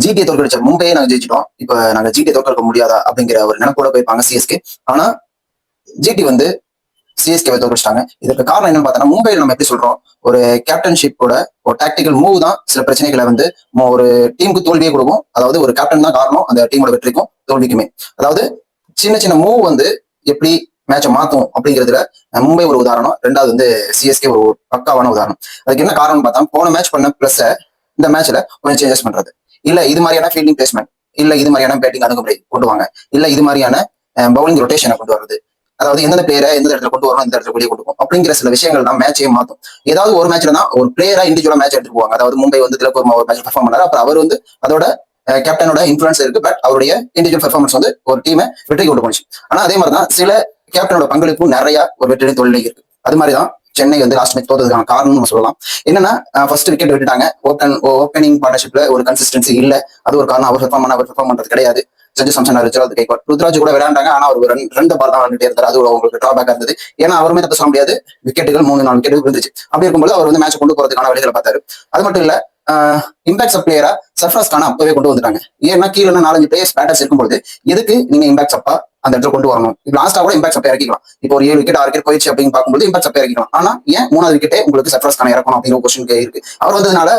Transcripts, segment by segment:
ஜிடியை தோற்கடிச்ச மும்பையை நாங்க ஜெயிச்சிட்டோம், இப்ப நாங்க ஜிடியை தோற்கடிக்க முடியாதா அப்படிங்கிற ஒரு நினைப்போட போயிருப்பாங்க சிஎஸ்கே. ஆனா ஜிடி வந்து சிஎஸ்கே தோற்கடிச்சிட்டாங்க. இதுக்கு காரணம் என்னன்னு பார்த்தோம்னா, மும்பையில் நம்ம எப்படி சொல்றோம், ஒரு கேப்டன்ஷிப்போட ஒரு டாக்டிக்கல் மூவ் தான் சில பிரச்சனைகளை வந்து ஒரு டீமுக்கு தோல்வியே கொடுக்கும். அதாவது ஒரு கேப்டன் தான் காரணம் அந்த டீமோட வெற்றிக்கும் தோல்விக்குமே. அதாவது சின்ன சின்ன மூவ் வந்து எப்படி மேட்சை மாத்தும் அப்படிங்கிறதுல மும்பை ஒரு உதாரணம், ரெண்டாவது வந்து சிஎஸ்கே ஒரு பக்காவான உதாரணம். அதுக்கு என்ன காரணம்னு பார்த்தா, போன மேட்ச் பண்ண பிளஸ் இந்த மேட்ச்ல கொஞ்சம் சேஞ்சஸ் பண்றது, இல்ல இது மாதிரியான ஃபீல்டிங் பிளேஸ்மெண்ட், இல்ல இது மாதிரியான பேட்டிங் அணுகுமுறை கொண்டு வாங்க, இல்ல இது மாதிரியான பவுலிங் ரொட்டேஷனை கொண்டு வருது, அதாவது எந்த பிளேயரை எந்த இடத்துல கொண்டு வரணும், எந்த இடத்துல வெளியே கொண்டு போகும் அப்படிங்கிற சில விஷயங்கள் தான் மேட்சையே மாத்தும். ஏதாவது ஒரு மேட்ச்ல தான் ஒரு பிளேயரா இண்டிவிஜுவலா மேட்ச் எடுத்து போவாங்க. அதாவது மும்பை வந்து திலக் வர்மா ஒரு மேட்ச் பெர்ஃபார்ம் பண்ணாரு, அப்புறம் அவர் வந்து அதோட கேப்டனோட இன்ஃபுளுன்ஸ் இருக்கு, பட் அவருடைய இண்டிவிஜுவல் பெர்ஃபார்மன்ஸ் வந்து ஒரு டீமை வெற்றி கொண்டு போச்சு. ஆனா அதே மாதிரி தான் சில கேப்டனோட பங்களிப்பும் நிறைய ஒரு வெற்றி தொழிலை இருக்கு. அது மாதிரி தான் சென்னை வந்து லாஸ்ட் மேட்ச் தோத்ததுக்கான காரணம் நம்ம சொல்லலாம். என்னன்னா ஃபர்ஸ்ட் விக்கெட் விட்டுட்டாங்க, ஓப்பனிங் பார்ட்னர்ஷிப்ல ஒரு கன்சிஸ்டன்சி இல்ல, அது ஒரு காரணம். அவர் பெர்ஃபார்ம் பண்றது கிடையாது. சஞ்சு சாம்சன், ருத்ராஜ் கைக்வாட், ருத்ராஜ் கூட விளையாண்டாங்க, ஆனா அவர் ரெண்டு பால் தான் விளையாண்டுட்டே இருந்தார். அது உங்களுக்கு டிராபேக்கா இருந்தது. ஏன்னா அவருமே தப்பு சொல்ல முடியாது, விக்கெட்டுகள் 3-4 விக்கெட் விழுந்துச்சு. அப்படி இருக்கும்போது அவர் வந்து மேட்ச் கொண்டு போறதுக்கான வழிகளை பார்த்தாரு. அது மட்டும் இல்ல, இம்பாக்ட் பிளேயரா சர்ஃப்ராஸ் கான அப்பவே கொண்டு வந்துட்டாங்க. ஏன்னா கீழே 4-5 பிளேயர்ஸ் பேட்டர்ஸ் இருக்கும்போது எதுக்கு நீங்க இம்பாக்ட் சப்பா அந்த இடத்துல கொண்டு வரணும்? இப்ப லாஸ்டா கூட இம்பாக்ட் சப்பை இறக்கிக்கலாம். இப்போ ஒரு 7 விக்கெட் 6 விக்கெட் போயிடுச்சு அப்படின்னு பார்க்கும்போது இம்பாக்ட் சப்பை இறக்கிக்கலாம். ஆனா ஏன் 3வது விக்கெட்டே உங்களுக்கு சர்ஃப்ராஸ் கான இறக்கணும் அப்படிங்கிற கொஸ்டின் இருக்கு. அவர் வந்ததுனால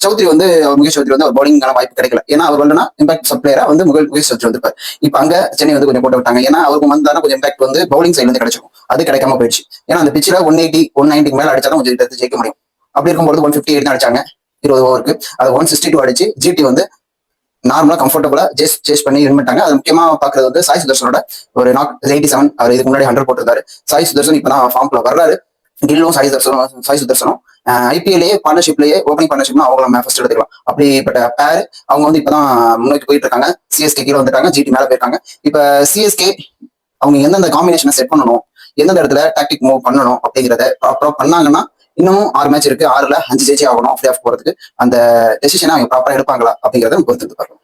சௌத்ரி வந்து முகேஷ் சௌத்ரி வந்து ஒரு பவுலிங்கான வாய்ப்பு கிடைக்கல. ஏன்னா அவர் வந்து இம்பாக்ட் சப்ளையரா வந்து முகேஷ் சௌத்ரி வந்திருப்பாரு. இப்ப அங்க சென்னை வந்து கொஞ்சம் போட்டு விட்டாங்க. ஏன்னா அவருக்கு வந்தாலும் கொஞ்சம் இம்பாக்ட் வந்து பவுலிங் சைட்ல இருந்து கிடைச்சிடும். அது கிடைக்காம போயிடுச்சு. ஏன்னா அந்த பிச்சில் 180 190 மேல அடிச்சாலும் கொஞ்சம் எடுத்து ஜெயிக்க முடியும். அப்படி இருக்கும்போது 158 தான் அடிச்சாங்க 20 ஓவருக்கு. அது 162 அடிச்சு ஜிடி வந்து நார்மலா கம்ஃபர்டபுளா சேஸ் பண்ணி வின் பண்ணிட்டாங்க. அது முக்கியமா பாக்குறது வந்து சாய் சுதர்சனோட ஒரு 87. அவர் இதுக்கு முன்னாடி 100 போட்டிருந்தாரு. சாய் சுதர்சன் இப்பதான் ஃபார்ம்ல வர்றாரு. கில்லும் சாய் சுதர்சனும் ஐபிஎல்லே பார்ட்னர்ஷிப்லயே ஓப்பனிங் பார்ட்னர்ஷிப்னா அவங்க நம்ம ஃபர்ஸ்ட் எடுத்துக்கலாம். அப்படிப்பட்ட பேர் அவங்க வந்து இப்பதான் முன்னோக்கி போயிட்டு இருக்காங்க. சிஎஸ்கே கீழே வந்துட்டாங்க, ஜிடி மேல போயிருக்காங்க. இப்ப சிஎஸ்கே அவங்க எந்தெந்த காம்பினேஷனை செட் பண்ணணும், எந்தெந்த இடத்துல டாக்டிக் மூவ் பண்ணணும் அப்படிங்கிறத ப்ராப்பரா பண்ணாங்கன்னா இன்னமும் 6 மேட்ச் இருக்கு, 6ல் 5 ஜெயிச்சே ஆகணும் ஃப்ரீ ஆஃப் போறதுக்கு. அந்த டெசிஷனை அவங்க ப்ராப்பரா எடுப்பாங்களா அப்படிங்கிறத பொறுத்து பார்க்கணும்.